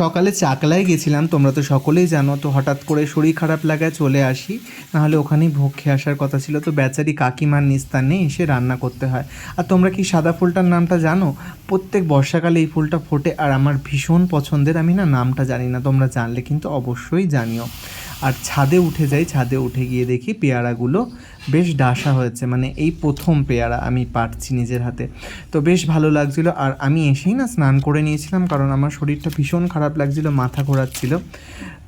সকালে চাকলায় গেছিলাম, তোমরা তো সকলেই জানো। তো হঠাৎ করে শরীর খারাপ লাগায় চলে আসি, নাহলে ওখানেই ভোগ খেয়ে আসার কথা ছিল। তো বেচারি কাকিমার নিস্তানে এসে রান্না করতে হয়। আর তোমরা কি সাদা ফুলটার নামটা জানো? প্রত্যেক বর্ষাকালে এই ফুলটা ফোটে আর আমার ভীষণ পছন্দের। আমি না নামটা জানি না, তোমরা জানলে কিন্তু অবশ্যই জানিও। আর ছাদে উঠে যাই, ছাদে উঠে গিয়ে দেখি পেয়ারাগুলো বেশ ডাসা হয়েছে, মানে এই প্রথম পেয়ারা আমি পাড়ছি নিজের হাতে। তো বেশ ভালো লাগছিলো। আর আমি এসেই না স্নান করে নিয়েছিলাম, কারণ আমার শরীরটা ভীষণ খারাপ লাগছিলো, মাথা ঘোরাচ্ছিল।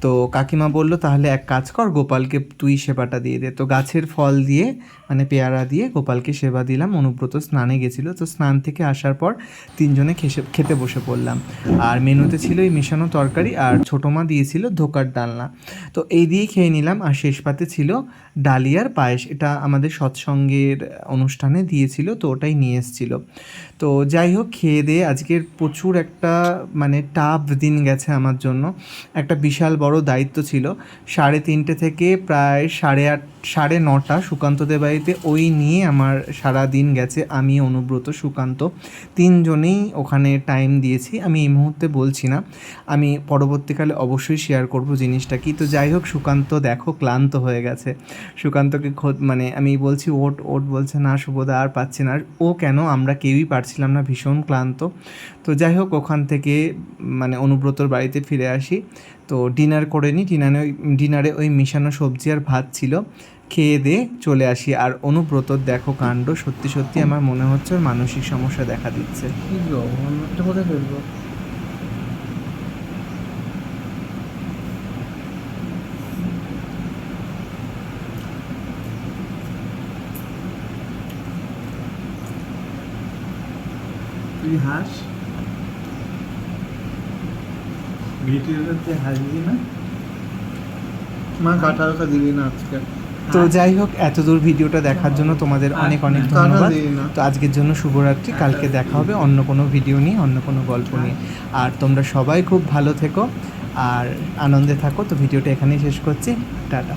তো কাকিমা বলল, তাহলে এক কাজ কর, গোপালকে তুই সেবাটা দিয়ে দে। তো গাছের ফল দিয়ে, মানে পেয়ারা দিয়ে গোপালকে সেবা দিলাম। অনুব্রত স্নানে গেছিলো, তো স্নান থেকে আসার পর তিনজনে খেতে বসে পড়লাম। আর মেনুতে ছিল এই মেশানো তরকারি, আর ছোটো মা দিয়েছিল ধোকার ডালনা। তো এই দিয়েই খেয়ে নিলাম। আর শেষ পাতে ছিল ডালিয়ার পায়েস, এটা আমাদের সৎসঙ্গের অনুষ্ঠানে দিয়েছিল, তো ওটাই নিয়ে এসেছিলো। তো যাই হোক, খেয়ে দিয়ে আজকের প্রচুর একটা মানে টাফ দিন গেছে আমার জন্য। একটা বিশাল বড় দায়িত্ব ছিল। 3:30 থেকে প্রায় 8:30 9:30 সুকান্তদের বাড়িতে, ওই নিয়ে আমার সারা দিন গেছে। আমি, অনুব্রত, সুকান্ত তিনজনেই ওখানে টাইম দিয়েছি। আমি এই মুহূর্তে বলছি না, আমি পরবর্তীকালে অবশ্যই শেয়ার করব জিনিসটা কি। তো যাই হোক, সুকান্ত দেখো ক্লান্ত হয়ে গেছে। সুকান্তকে মানে আমি বলছি ওট ওট, বলছে না শুভদা আর পাচ্ছি না। আর ও কেন, আমরা কেউই পারছিলাম না, ভীষণ ক্লান্ত। তো যাই হোক, ওখান থেকে মানে অনুব্রতর বাড়িতে ফিরে আসি। তো ডিনার করে নিই। ডিনারে ওই মিশানো সবজি আর ভাত ছিল, খেয়ে দিয়ে চলে আসি। আর অনুব্রতর দেখো কাণ্ড, সত্যি সত্যি আমার মনে হচ্ছে ওর মানসিক সমস্যা দেখা দিচ্ছে। কোথায় ফেলবো? তুই হাস, ভিডিওতে হাসবি না, মা কাঁঠালটা দিবি না আজকে। তো যাই হোক, এতদূর ভিডিওটা দেখার জন্য তোমাদের অনেক অনেক ধন্যবাদ। তো আজকের জন্য শুভরাত্রি। কালকে দেখা হবে অন্য কোনো ভিডিও নিয়ে, অন্য কোনো গল্প নিয়ে। আর তোমরা সবাই খুব ভালো থেকো আর আনন্দে থাকো। তো ভিডিওটা এখানেই শেষ করছি, টাটা।